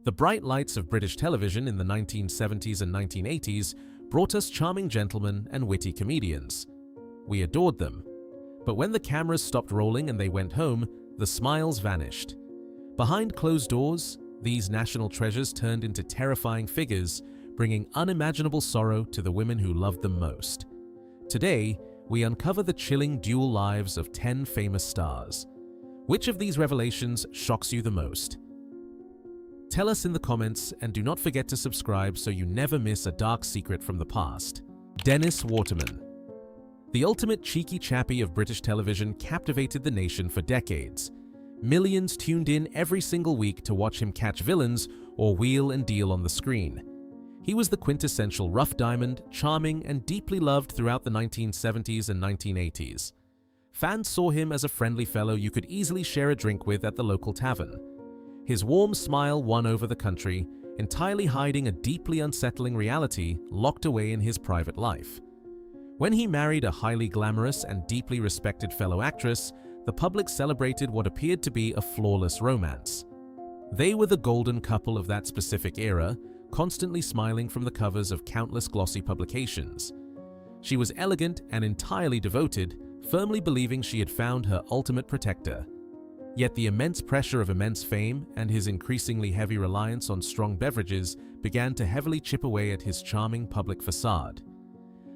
The bright lights of British television in the 1970s and 1980s brought us charming gentlemen and witty comedians. We adored them. But when the cameras stopped rolling and they went home, the smiles vanished. Behind closed doors, these national treasures turned into terrifying figures, bringing unimaginable sorrow to the women who loved them most. Today, we uncover the chilling dual lives of 10 famous stars. Which of these revelations shocks you the most? Tell us in the comments, and do not forget to subscribe so you never miss a dark secret from the past. Dennis Waterman. The ultimate cheeky chappie of British television captivated the nation for decades. Millions tuned in every single week to watch him catch villains or wheel and deal on the screen. He was the quintessential rough diamond, charming and deeply loved throughout the 1970s and 1980s. Fans saw him as a friendly fellow you could easily share a drink with at the local tavern. His warm smile won over the country, entirely hiding a deeply unsettling reality locked away in his private life. When he married a highly glamorous and deeply respected fellow actress, the public celebrated what appeared to be a flawless romance. They were the golden couple of that specific era, constantly smiling from the covers of countless glossy publications. She was elegant and entirely devoted, firmly believing she had found her ultimate protector. Yet the immense pressure of immense fame and his increasingly heavy reliance on strong beverages began to heavily chip away at his charming public facade.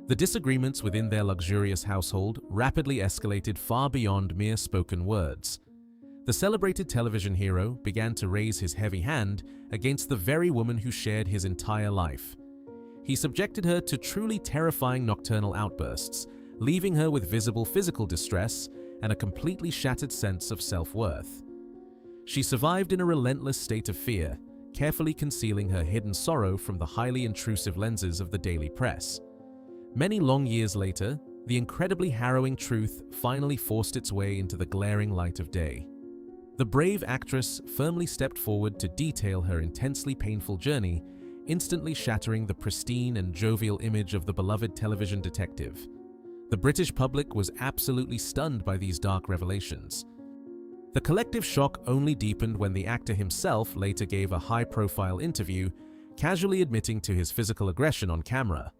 The disagreements within their luxurious household rapidly escalated far beyond mere spoken words. The celebrated television hero began to raise his heavy hand against the very woman who shared his entire life. He subjected her to truly terrifying nocturnal outbursts, leaving her with visible physical distress and a completely shattered sense of self-worth. She survived in a relentless state of fear, carefully concealing her hidden sorrow from the highly intrusive lenses of the daily press. Many long years later, the incredibly harrowing truth finally forced its way into the glaring light of day. The brave actress firmly stepped forward to detail her intensely painful journey, instantly shattering the pristine and jovial image of the beloved television detective. The British public was absolutely stunned by these dark revelations. The collective shock only deepened when the actor himself later gave a high-profile interview, casually admitting to his physical aggression on camera.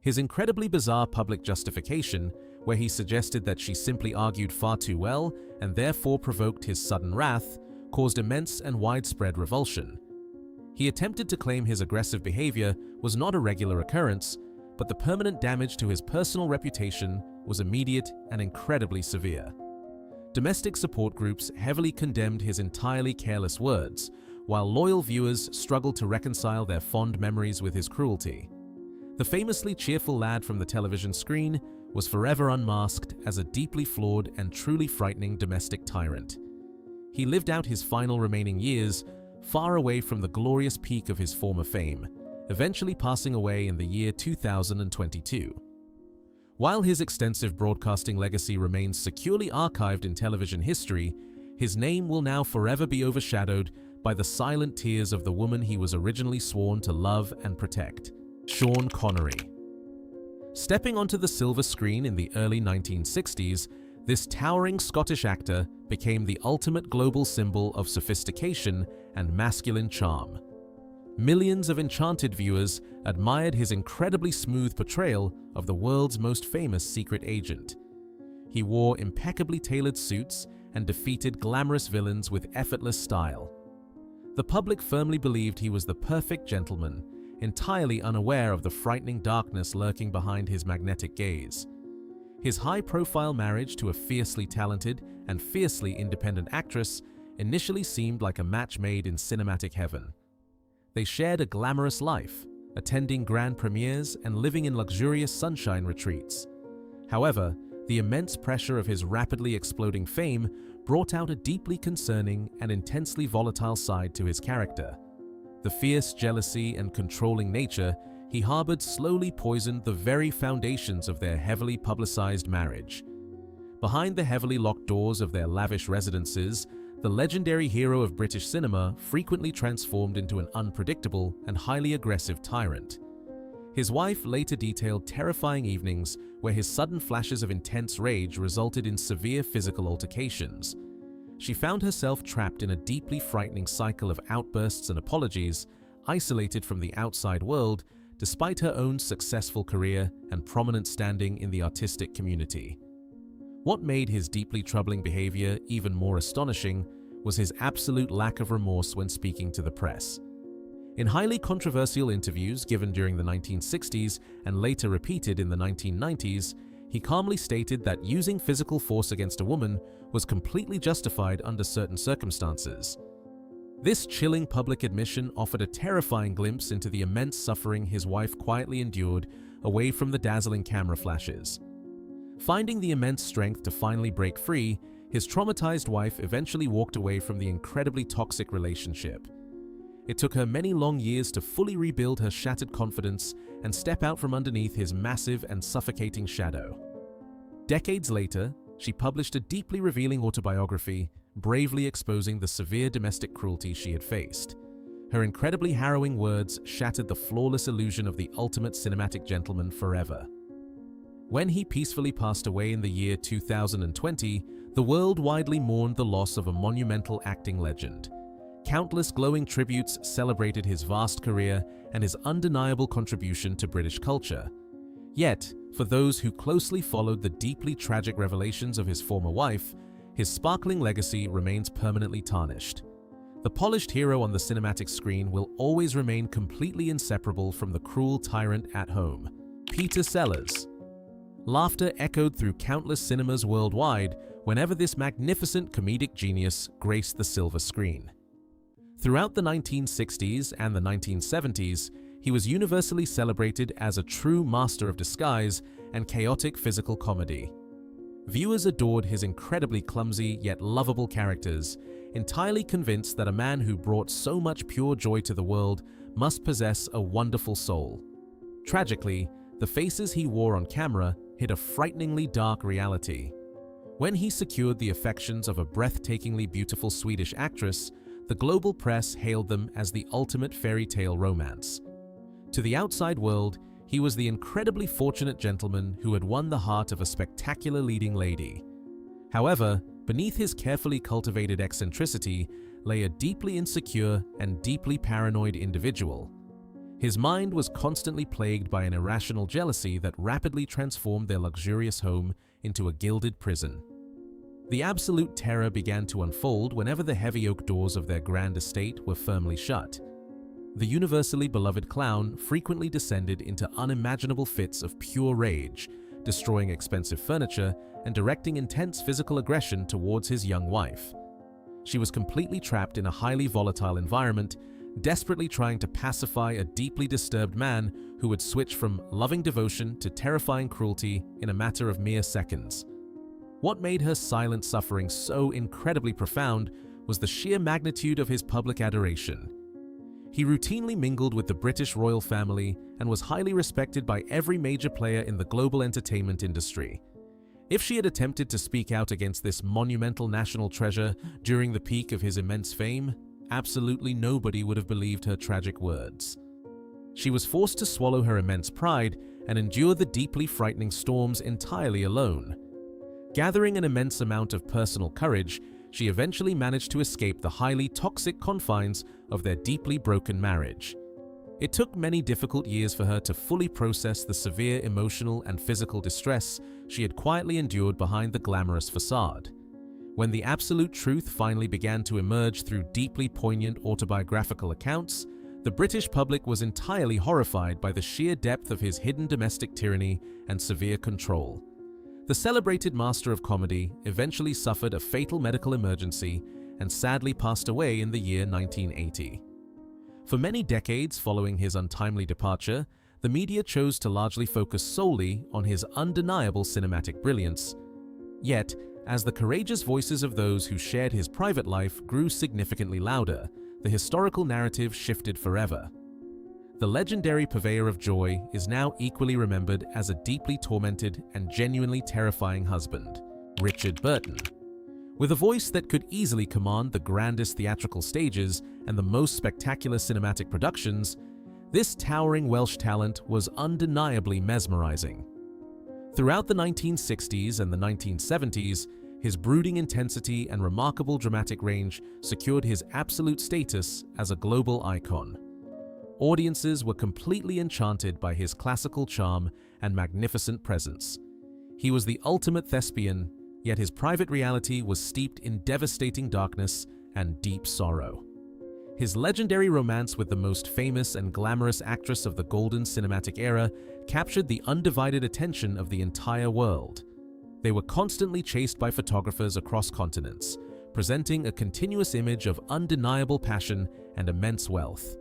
His incredibly bizarre public justification, where he suggested that she simply argued far too well and therefore provoked his sudden wrath, caused immense and widespread revulsion. He attempted to claim his aggressive behavior was not a regular occurrence, but the permanent damage to his personal reputation was immediate and incredibly severe. Domestic support groups heavily condemned his entirely careless words, while loyal viewers struggled to reconcile their fond memories with his cruelty. The famously cheerful lad from the television screen was forever unmasked as a deeply flawed and truly frightening domestic tyrant. He lived out his final remaining years far away from the glorious peak of his former fame, eventually passing away in the year 2022. While his extensive broadcasting legacy remains securely archived in television history, his name will now forever be overshadowed by the silent tears of the woman he was originally sworn to love and protect, Sean Connery. Stepping onto the silver screen in the early 1960s, this towering Scottish actor became the ultimate global symbol of sophistication and masculine charm. Millions of enchanted viewers admired his incredibly smooth portrayal of the world's most famous secret agent. He wore impeccably tailored suits and defeated glamorous villains with effortless style. The public firmly believed he was the perfect gentleman, entirely unaware of the frightening darkness lurking behind his magnetic gaze. His high-profile marriage to a fiercely talented and fiercely independent actress initially seemed like a match made in cinematic heaven. They shared a glamorous life, attending grand premieres and living in luxurious sunshine retreats. However, the immense pressure of his rapidly exploding fame brought out a deeply concerning and intensely volatile side to his character. The fierce jealousy and controlling nature he harbored slowly poisoned the very foundations of their heavily publicized marriage. Behind the heavily locked doors of their lavish residences, the legendary hero of British cinema frequently transformed into an unpredictable and highly aggressive tyrant. His wife later detailed terrifying evenings where his sudden flashes of intense rage resulted in severe physical altercations. she found herself trapped in a deeply frightening cycle of outbursts and apologies, isolated from the outside world, despite her own successful career and prominent standing in the artistic community. What made his deeply troubling behavior even more astonishing was his absolute lack of remorse when speaking to the press. In highly controversial interviews given during the 1960s and later repeated in the 1990s, he calmly stated that using physical force against a woman was completely justified under certain circumstances. This chilling public admission offered a terrifying glimpse into the immense suffering his wife quietly endured away from the dazzling camera flashes. Finding the immense strength to finally break free, his traumatized wife eventually walked away from the incredibly toxic relationship. It took her many long years to fully rebuild her shattered confidence and step out from underneath his massive and suffocating shadow. Decades later, she published a deeply revealing autobiography, bravely exposing the severe domestic cruelty she had faced. Her incredibly harrowing words shattered the flawless illusion of the ultimate cinematic gentleman forever. When he peacefully passed away in the year 2020, the world widely mourned the loss of a monumental acting legend. Countless glowing tributes celebrated his vast career and his undeniable contribution to British culture. Yet, for those who closely followed the deeply tragic revelations of his former wife, his sparkling legacy remains permanently tarnished. The polished hero on the cinematic screen will always remain completely inseparable from the cruel tyrant at home. Peter Sellers. Laughter echoed through countless cinemas worldwide whenever this magnificent comedic genius graced the silver screen. Throughout the 1960s and the 1970s, he was universally celebrated as a true master of disguise and chaotic physical comedy. Viewers adored his incredibly clumsy yet lovable characters, entirely convinced that a man who brought so much pure joy to the world must possess a wonderful soul. Tragically, the faces he wore on camera hid a frighteningly dark reality. When he secured the affections of a breathtakingly beautiful Swedish actress, the global press hailed them as the ultimate fairy tale romance. To the outside world, he was the incredibly fortunate gentleman who had won the heart of a spectacular leading lady. However, beneath his carefully cultivated eccentricity lay a deeply insecure and deeply paranoid individual. His mind was constantly plagued by an irrational jealousy that rapidly transformed their luxurious home into a gilded prison. The absolute terror began to unfold whenever the heavy oak doors of their grand estate were firmly shut. The universally beloved clown frequently descended into unimaginable fits of pure rage, destroying expensive furniture and directing intense physical aggression towards his young wife. She was completely trapped in a highly volatile environment, desperately trying to pacify a deeply disturbed man who would switch from loving devotion to terrifying cruelty in a matter of mere seconds. What made her silent suffering so incredibly profound was the sheer magnitude of his public adoration. He routinely mingled with the British royal family and was highly respected by every major player in the global entertainment industry. If she had attempted to speak out against this monumental national treasure during the peak of his immense fame, absolutely nobody would have believed her tragic words. She was forced to swallow her immense pride and endure the deeply frightening storms entirely alone. Gathering an immense amount of personal courage, she eventually managed to escape the highly toxic confines of their deeply broken marriage. It took many difficult years for her to fully process the severe emotional and physical distress she had quietly endured behind the glamorous facade. When the absolute truth finally began to emerge through deeply poignant autobiographical accounts, the British public was entirely horrified by the sheer depth of his hidden domestic tyranny and severe control. The celebrated master of comedy eventually suffered a fatal medical emergency and sadly passed away in the year 1980. For many decades following his untimely departure, the media chose to largely focus solely on his undeniable cinematic brilliance. Yet, as the courageous voices of those who shared his private life grew significantly louder, the historical narrative shifted forever. The legendary purveyor of joy is now equally remembered as a deeply tormented and genuinely terrifying husband, Richard Burton. With a voice that could easily command the grandest theatrical stages and the most spectacular cinematic productions, this towering Welsh talent was undeniably mesmerizing. Throughout the 1960s and the 1970s, His brooding intensity and remarkable dramatic range secured his absolute status as a global icon. Audiences were completely enchanted by his classical charm and magnificent presence. He was the ultimate thespian, yet his private reality was steeped in devastating darkness and deep sorrow. His legendary romance with the most famous and glamorous actress of the golden cinematic era captured the undivided attention of the entire world. They were constantly chased by photographers across continents, presenting a continuous image of undeniable passion and immense wealth.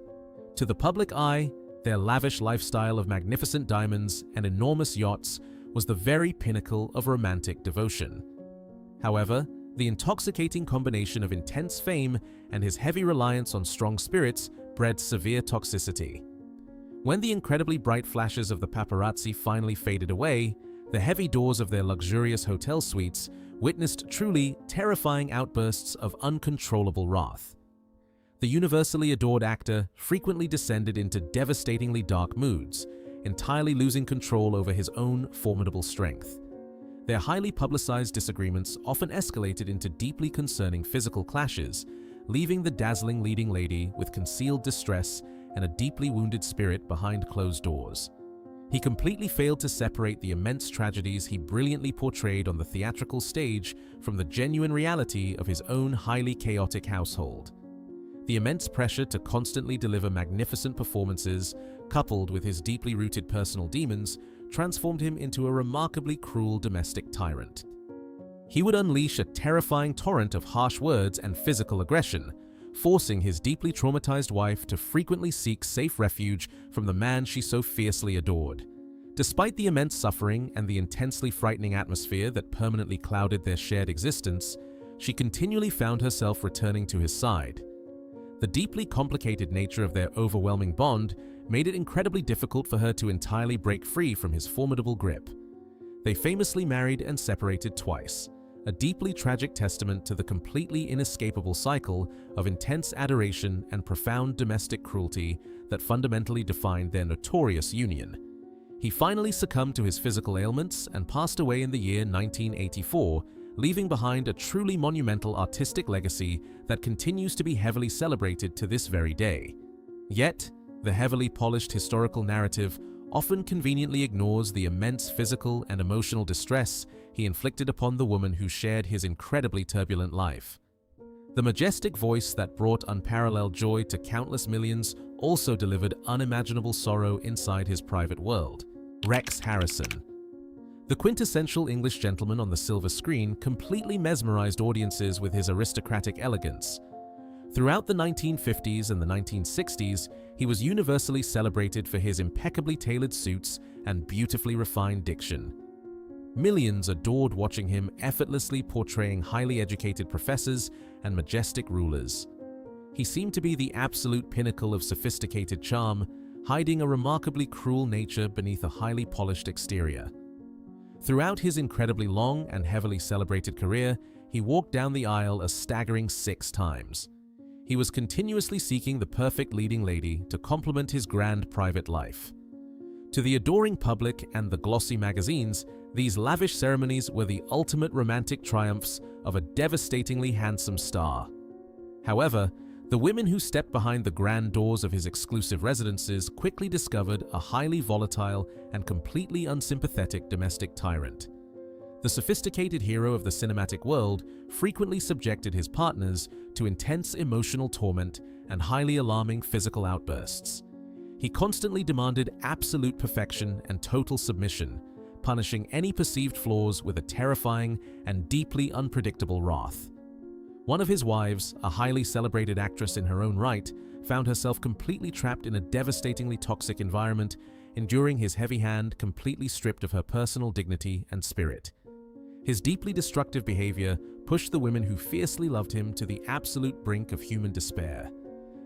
To the public eye, their lavish lifestyle of magnificent diamonds and enormous yachts was the very pinnacle of romantic devotion. However, the intoxicating combination of intense fame and his heavy reliance on strong spirits bred severe toxicity. When the incredibly bright flashes of the paparazzi finally faded away, the heavy doors of their luxurious hotel suites witnessed truly terrifying outbursts of uncontrollable wrath. The universally adored actor frequently descended into devastatingly dark moods, entirely losing control over his own formidable strength. Their highly publicized disagreements often escalated into deeply concerning physical clashes, leaving the dazzling leading lady with concealed distress and a deeply wounded spirit behind closed doors. He completely failed to separate the immense tragedies he brilliantly portrayed on the theatrical stage from the genuine reality of his own highly chaotic household. The immense pressure to constantly deliver magnificent performances, coupled with his deeply rooted personal demons, transformed him into a remarkably cruel domestic tyrant. He would unleash a terrifying torrent of harsh words and physical aggression, forcing his deeply traumatized wife to frequently seek safe refuge from the man she so fiercely adored. Despite the immense suffering and the intensely frightening atmosphere that permanently clouded their shared existence, she continually found herself returning to his side. The deeply complicated nature of their overwhelming bond made it incredibly difficult for her to entirely break free from his formidable grip. They famously married and separated twice, a deeply tragic testament to the completely inescapable cycle of intense adoration and profound domestic cruelty that fundamentally defined their notorious union. He finally succumbed to his physical ailments and passed away in the year 1984, leaving behind a truly monumental artistic legacy that continues to be heavily celebrated to this very day. Yet, the heavily polished historical narrative often conveniently ignores the immense physical and emotional distress he inflicted upon the woman who shared his incredibly turbulent life. The majestic voice that brought unparalleled joy to countless millions also delivered unimaginable sorrow inside his private world. Rex Harrison. The quintessential English gentleman on the silver screen completely mesmerized audiences with his aristocratic elegance. Throughout the 1950s and the 1960s, he was universally celebrated for his impeccably tailored suits and beautifully refined diction. Millions adored watching him effortlessly portraying highly educated professors and majestic rulers. He seemed to be the absolute pinnacle of sophisticated charm, hiding a remarkably cruel nature beneath a highly polished exterior. Throughout his incredibly long and heavily celebrated career, he walked down the aisle a staggering 6 times. He was continuously seeking the perfect leading lady to complement his grand private life. To the adoring public and the glossy magazines, these lavish ceremonies were the ultimate romantic triumphs of a devastatingly handsome star. However, the women who stepped behind the grand doors of his exclusive residences quickly discovered a highly volatile and completely unsympathetic domestic tyrant. The sophisticated hero of the cinematic world frequently subjected his partners to intense emotional torment and highly alarming physical outbursts. He constantly demanded absolute perfection and total submission, punishing any perceived flaws with a terrifying and deeply unpredictable wrath. One of his wives, a highly celebrated actress in her own right, found herself completely trapped in a devastatingly toxic environment, enduring his heavy hand completely stripped of her personal dignity and spirit. His deeply destructive behavior pushed the women who fiercely loved him to the absolute brink of human despair.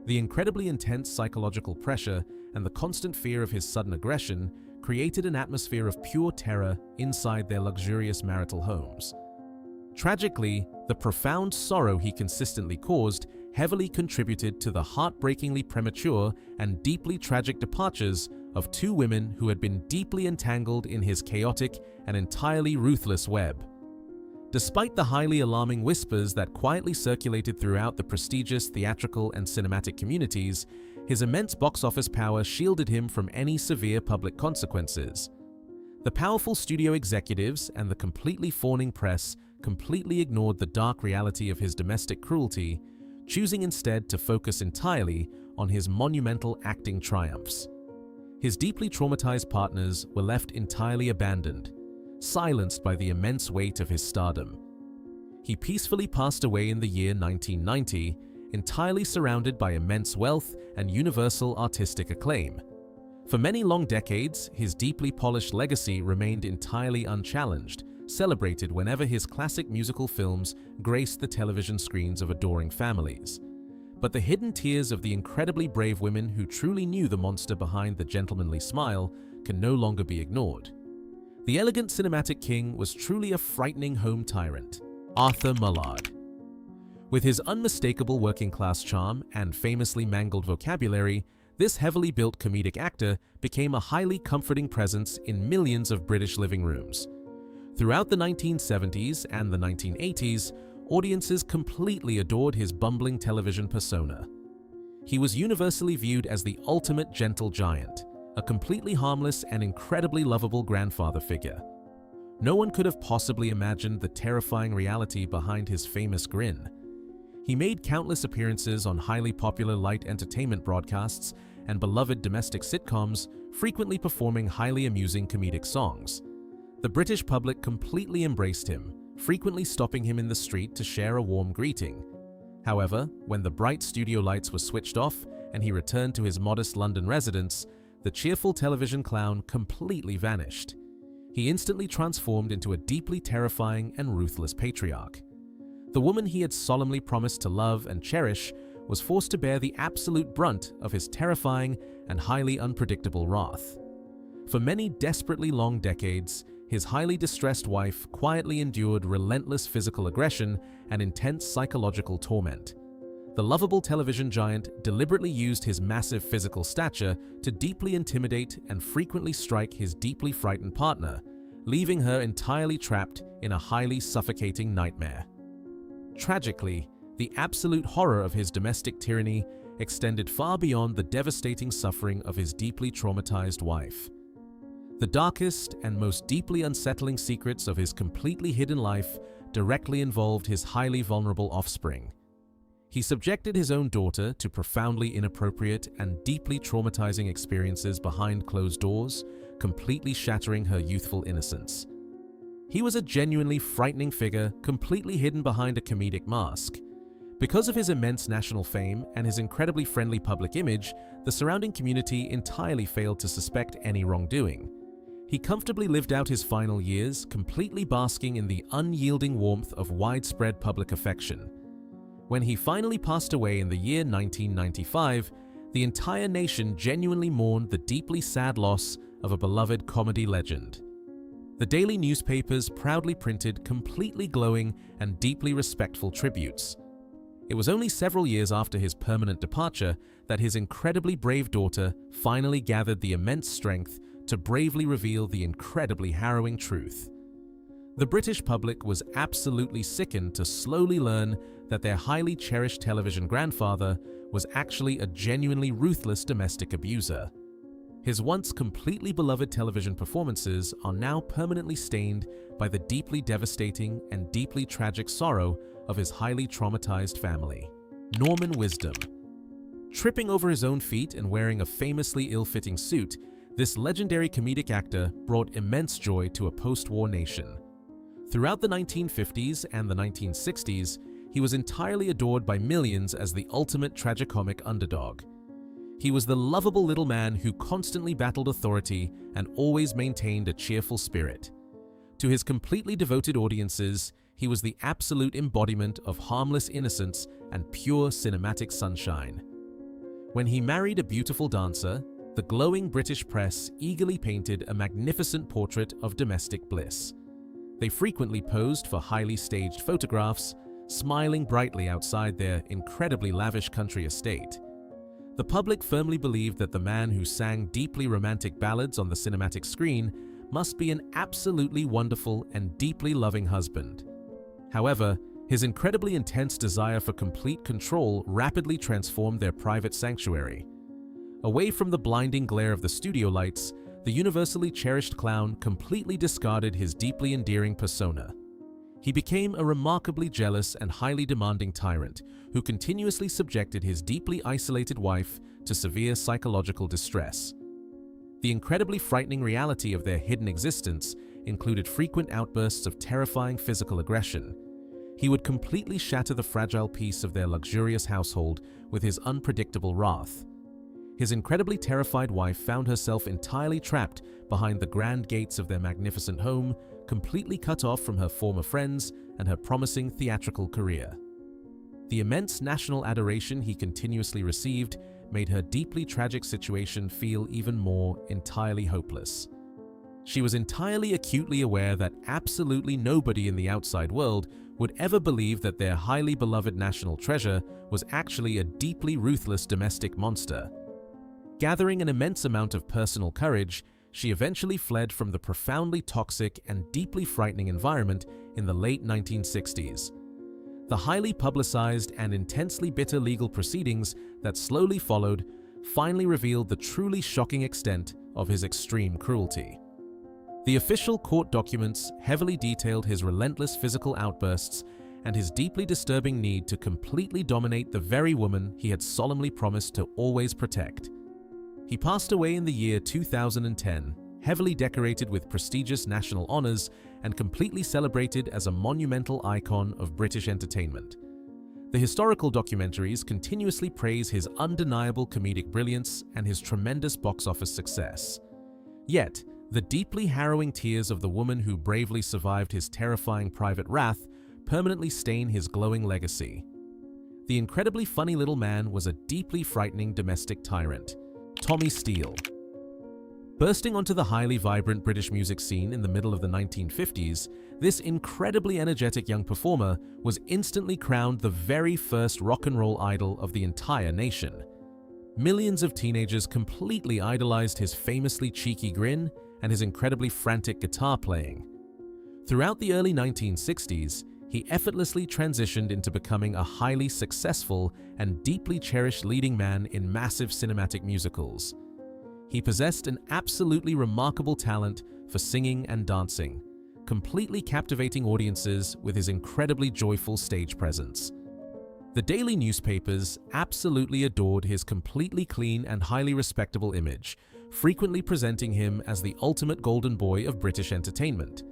The incredibly intense psychological pressure and the constant fear of his sudden aggression created an atmosphere of pure terror inside their luxurious marital homes. Tragically, the profound sorrow he consistently caused heavily contributed to the heartbreakingly premature and deeply tragic departures of 2 women who had been deeply entangled in his chaotic and entirely ruthless web. Despite the highly alarming whispers that quietly circulated throughout the prestigious theatrical and cinematic communities, his immense box office power shielded him from any severe public consequences. The powerful studio executives and the completely fawning press completely ignored the dark reality of his domestic cruelty, choosing instead to focus entirely on his monumental acting triumphs. His deeply traumatized partners were left entirely abandoned, silenced by the immense weight of his stardom. He peacefully passed away in the year 1990, entirely surrounded by immense wealth and universal artistic acclaim. For many long decades, his deeply polished legacy remained entirely unchallenged, celebrated whenever his classic musical films graced the television screens of adoring families. But the hidden tears of the incredibly brave women who truly knew the monster behind the gentlemanly smile can no longer be ignored. The elegant cinematic king was truly a frightening home tyrant, Arthur Mullard. With his unmistakable working-class charm and famously mangled vocabulary, this heavily built comedic actor became a highly comforting presence in millions of British living rooms. Throughout the 1970s and the 1980s, audiences completely adored his bumbling television persona. He was universally viewed as the ultimate gentle giant, a completely harmless and incredibly lovable grandfather figure. No one could have possibly imagined the terrifying reality behind his famous grin. He made countless appearances on highly popular light entertainment broadcasts and beloved domestic sitcoms, frequently performing highly amusing comedic songs. The British public completely embraced him, frequently stopping him in the street to share a warm greeting. However, when the bright studio lights were switched off and he returned to his modest London residence, the cheerful television clown completely vanished. He instantly transformed into a deeply terrifying and ruthless patriarch. The woman he had solemnly promised to love and cherish was forced to bear the absolute brunt of his terrifying and highly unpredictable wrath. For many desperately long decades, his highly distressed wife quietly endured relentless physical aggression and intense psychological torment. The lovable television giant deliberately used his massive physical stature to deeply intimidate and frequently strike his deeply frightened partner, leaving her entirely trapped in a highly suffocating nightmare. Tragically, the absolute horror of his domestic tyranny extended far beyond the devastating suffering of his deeply traumatized wife. The darkest and most deeply unsettling secrets of his completely hidden life directly involved his highly vulnerable offspring. He subjected his own daughter to profoundly inappropriate and deeply traumatizing experiences behind closed doors, completely shattering her youthful innocence. He was a genuinely frightening figure, completely hidden behind a comedic mask. Because of his immense national fame and his incredibly friendly public image, the surrounding community entirely failed to suspect any wrongdoing. He comfortably lived out his final years, completely basking in the unyielding warmth of widespread public affection. When he finally passed away in the year 1995, the entire nation genuinely mourned the deeply sad loss of a beloved comedy legend. The daily newspapers proudly printed completely glowing and deeply respectful tributes. It was only several years after his permanent departure that his incredibly brave daughter finally gathered the immense strength to bravely reveal the incredibly harrowing truth. The British public was absolutely sickened to slowly learn that their highly cherished television grandfather was actually a genuinely ruthless domestic abuser. His once completely beloved television performances are now permanently stained by the deeply devastating and deeply tragic sorrow of his highly traumatized family. Norman Wisdom. Tripping over his own feet and wearing a famously ill-fitting suit, this legendary comedic actor brought immense joy to a post-war nation. Throughout the 1950s and the 1960s, he was entirely adored by millions as the ultimate tragicomic underdog. He was the lovable little man who constantly battled authority and always maintained a cheerful spirit. To his completely devoted audiences, he was the absolute embodiment of harmless innocence and pure cinematic sunshine. When he married a beautiful dancer, the glowing British press eagerly painted a magnificent portrait of domestic bliss. They frequently posed for highly staged photographs, smiling brightly outside their incredibly lavish country estate. The public firmly believed that the man who sang deeply romantic ballads on the cinematic screen must be an absolutely wonderful and deeply loving husband. However, his incredibly intense desire for complete control rapidly transformed their private sanctuary. Away from the blinding glare of the studio lights, the universally cherished clown completely discarded his deeply endearing persona. He became a remarkably jealous and highly demanding tyrant who continuously subjected his deeply isolated wife to severe psychological distress. The incredibly frightening reality of their hidden existence included frequent outbursts of terrifying physical aggression. He would completely shatter the fragile peace of their luxurious household with his unpredictable wrath. His incredibly terrified wife found herself entirely trapped behind the grand gates of their magnificent home, completely cut off from her former friends and her promising theatrical career. The immense national adoration he continuously received made her deeply tragic situation feel even more entirely hopeless. She was entirely acutely aware that absolutely nobody in the outside world would ever believe that their highly beloved national treasure was actually a deeply ruthless domestic monster. Gathering an immense amount of personal courage, she eventually fled from the profoundly toxic and deeply frightening environment in the late 1960s. The highly publicized and intensely bitter legal proceedings that slowly followed finally revealed the truly shocking extent of his extreme cruelty. The official court documents heavily detailed his relentless physical outbursts and his deeply disturbing need to completely dominate the very woman he had solemnly promised to always protect. He passed away in the year 2010, heavily decorated with prestigious national honors and completely celebrated as a monumental icon of British entertainment. The historical documentaries continuously praise his undeniable comedic brilliance and his tremendous box office success. Yet, the deeply harrowing tears of the woman who bravely survived his terrifying private wrath permanently stain his glowing legacy. The incredibly funny little man was a deeply frightening domestic tyrant, Tommy Steele. Bursting onto the highly vibrant British music scene in the middle of the 1950s, this incredibly energetic young performer was instantly crowned the very first rock and roll idol of the entire nation. Millions of teenagers completely idolized his famously cheeky grin and his incredibly frantic guitar playing. Throughout the early 1960s, he effortlessly transitioned into becoming a highly successful and deeply cherished leading man in massive cinematic musicals. He possessed an absolutely remarkable talent for singing and dancing, completely captivating audiences with his incredibly joyful stage presence. The daily newspapers absolutely adored his completely clean and highly respectable image, frequently presenting him as the ultimate golden boy of British entertainment.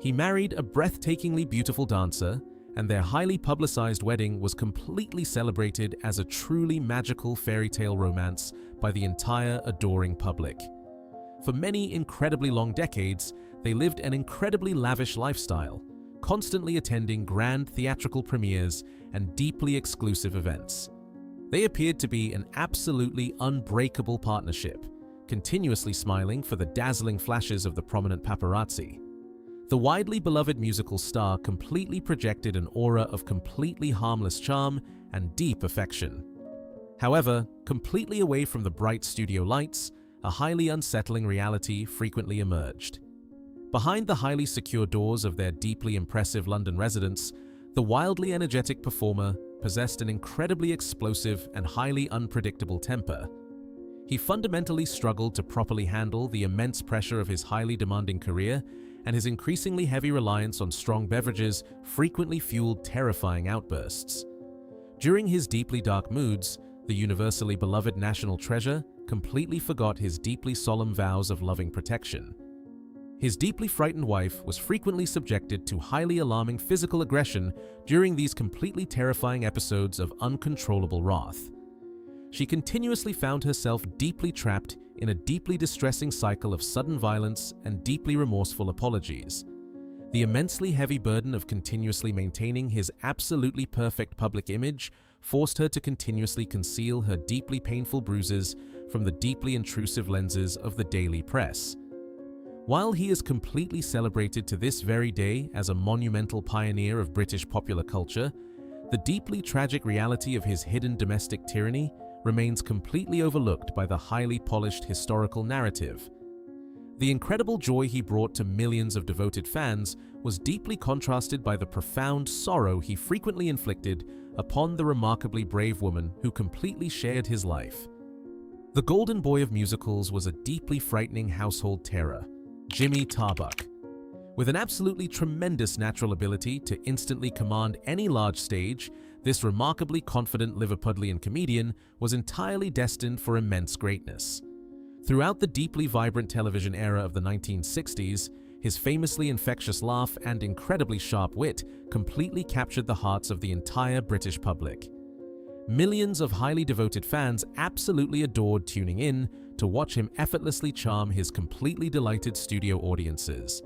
He married a breathtakingly beautiful dancer, and their highly publicized wedding was completely celebrated as a truly magical fairy tale romance by the entire adoring public. For many incredibly long decades, they lived an incredibly lavish lifestyle, constantly attending grand theatrical premieres and deeply exclusive events. They appeared to be an absolutely unbreakable partnership, continuously smiling for the dazzling flashes of the prominent paparazzi. The widely beloved musical star completely projected an aura of completely harmless charm and deep affection. However, completely away from the bright studio lights, a highly unsettling reality frequently emerged. Behind the highly secure doors of their deeply impressive London residence, the wildly energetic performer possessed an incredibly explosive and highly unpredictable temper. He fundamentally struggled to properly handle the immense pressure of his highly demanding career, and his increasingly heavy reliance on strong beverages frequently fueled terrifying outbursts. During his deeply dark moods, the universally beloved national treasure completely forgot his deeply solemn vows of loving protection. His deeply frightened wife was frequently subjected to highly alarming physical aggression during these completely terrifying episodes of uncontrollable wrath. She continuously found herself deeply trapped in a deeply distressing cycle of sudden violence and deeply remorseful apologies. The immensely heavy burden of continuously maintaining his absolutely perfect public image forced her to continuously conceal her deeply painful bruises from the deeply intrusive lenses of the daily press. While he is completely celebrated to this very day as a monumental pioneer of British popular culture, the deeply tragic reality of his hidden domestic tyranny remains completely overlooked by the highly polished historical narrative. The incredible joy he brought to millions of devoted fans was deeply contrasted by the profound sorrow he frequently inflicted upon the remarkably brave woman who completely shared his life. The golden boy of musicals was a deeply frightening household terror, Jimmy Tarbuck. With an absolutely tremendous natural ability to instantly command any large stage, this remarkably confident Liverpudlian comedian was entirely destined for immense greatness. Throughout the deeply vibrant television era of the 1960s, his famously infectious laugh and incredibly sharp wit completely captured the hearts of the entire British public. Millions of highly devoted fans absolutely adored tuning in to watch him effortlessly charm his completely delighted studio audiences.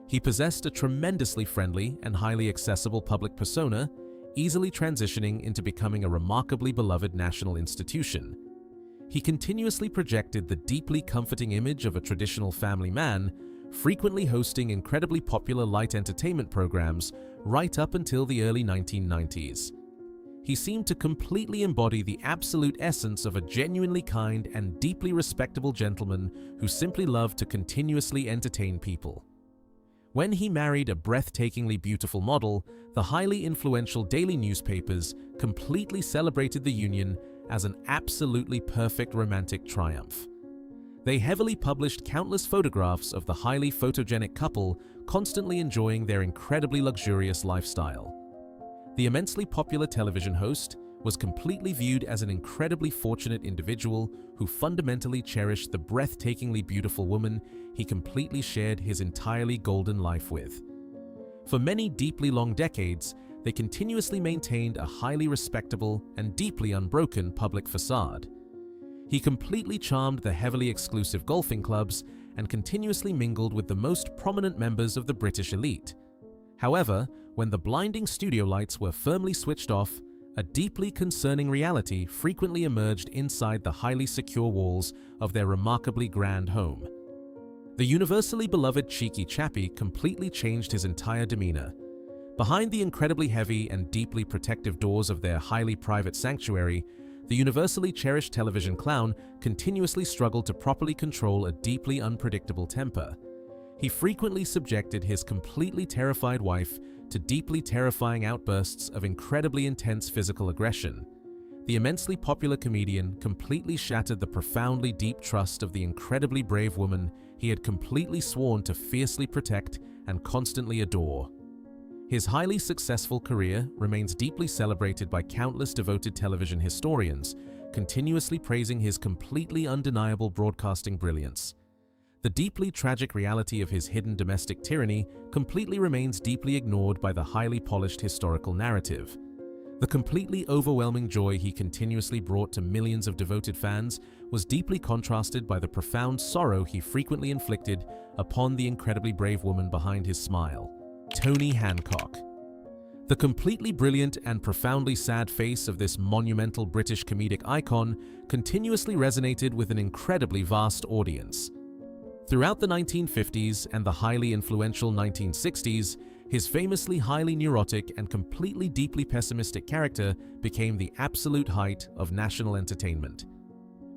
He possessed a tremendously friendly and highly accessible public persona, easily transitioning into becoming a remarkably beloved national institution. He continuously projected the deeply comforting image of a traditional family man, frequently hosting incredibly popular light entertainment programs right up until the early 1990s. He seemed to completely embody the absolute essence of a genuinely kind and deeply respectable gentleman who simply loved to continuously entertain people. When he married a breathtakingly beautiful model, the highly influential daily newspapers completely celebrated the union as an absolutely perfect romantic triumph. They heavily published countless photographs of the highly photogenic couple constantly enjoying their incredibly luxurious lifestyle. The immensely popular television host was completely viewed as an incredibly fortunate individual who fundamentally cherished the breathtakingly beautiful woman he completely shared his entirely golden life with. For many deeply long decades, they continuously maintained a highly respectable and deeply unbroken public facade. He completely charmed the heavily exclusive golfing clubs and continuously mingled with the most prominent members of the British elite. However, when the blinding studio lights were firmly switched off, a deeply concerning reality frequently emerged inside the highly secure walls of their remarkably grand home. The universally beloved cheeky chappie completely changed his entire demeanor. Behind the incredibly heavy and deeply protective doors of their highly private sanctuary, the universally cherished television clown continuously struggled to properly control a deeply unpredictable temper. He frequently subjected his completely terrified wife to deeply terrifying outbursts of incredibly intense physical aggression. The immensely popular comedian completely shattered the profoundly deep trust of the incredibly brave woman he had completely sworn to fiercely protect and constantly adore. His highly successful career remains deeply celebrated by countless devoted television historians, continuously praising his completely undeniable broadcasting brilliance. The deeply tragic reality of his hidden domestic tyranny completely remains deeply ignored by the highly polished historical narrative. The completely overwhelming joy he continuously brought to millions of devoted fans was deeply contrasted by the profound sorrow he frequently inflicted upon the incredibly brave woman behind his smile, Tony Hancock. The completely brilliant and profoundly sad face of this monumental British comedic icon continuously resonated with an incredibly vast audience. Throughout the 1950s and the highly influential 1960s, his famously highly neurotic and completely deeply pessimistic character became the absolute height of national entertainment.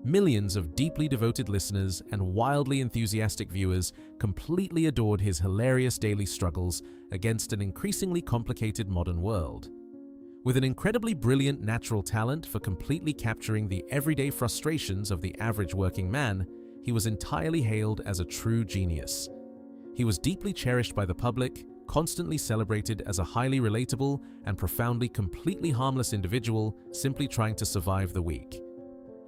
Millions of deeply devoted listeners and wildly enthusiastic viewers completely adored his hilarious daily struggles against an increasingly complicated modern world. With an incredibly brilliant natural talent for completely capturing the everyday frustrations of the average working man, he was entirely hailed as a true genius. He was deeply cherished by the public, constantly celebrated as a highly relatable and profoundly completely harmless individual simply trying to survive the week.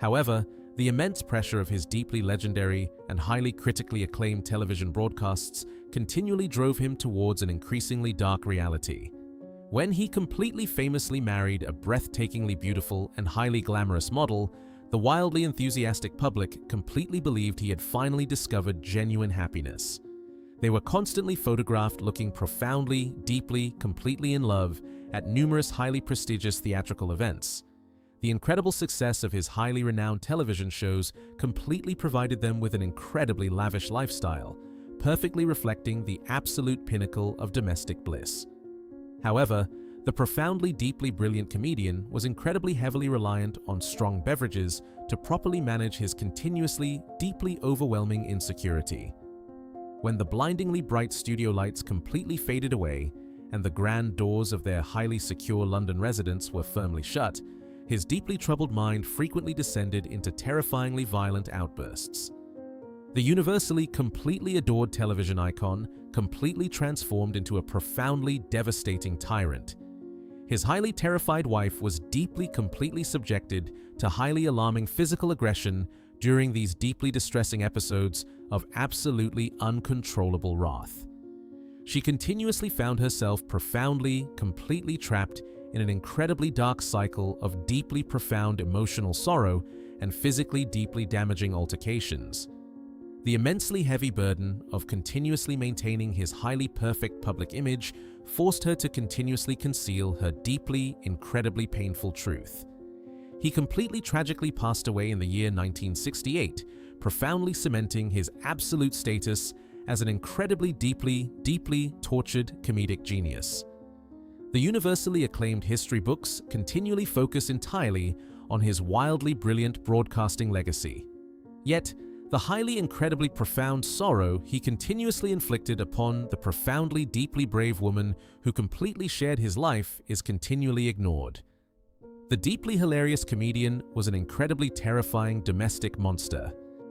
However, the immense pressure of his deeply legendary and highly critically acclaimed television broadcasts continually drove him towards an increasingly dark reality. When he completely famously married a breathtakingly beautiful and highly glamorous model, the wildly enthusiastic public completely believed he had finally discovered genuine happiness. They were constantly photographed looking profoundly, deeply, completely in love at numerous highly prestigious theatrical events. The incredible success of his highly renowned television shows completely provided them with an incredibly lavish lifestyle, perfectly reflecting the absolute pinnacle of domestic bliss. However, the profoundly deeply brilliant comedian was incredibly heavily reliant on strong beverages to properly manage his continuously, deeply overwhelming insecurity. When the blindingly bright studio lights completely faded away and the grand doors of their highly secure London residence were firmly shut, his deeply troubled mind frequently descended into terrifyingly violent outbursts. The universally completely adored television icon completely transformed into a profoundly devastating tyrant. His highly terrified wife was completely subjected to highly alarming physical aggression during these deeply distressing episodes of absolutely uncontrollable wrath. She continuously found herself completely trapped in an incredibly dark cycle of deeply profound emotional sorrow and physically deeply damaging altercations. The immensely heavy burden of continuously maintaining his highly perfect public image forced her to continuously conceal her incredibly painful truth. He completely tragically passed away in the year 1968, profoundly cementing his absolute status as an incredibly deeply tortured comedic genius. The universally acclaimed history books continually focus entirely on his wildly brilliant broadcasting legacy. Yet, the incredibly profound sorrow he continuously inflicted upon the profoundly deeply brave woman who completely shared his life is continually ignored. The deeply hilarious comedian was an incredibly terrifying domestic monster.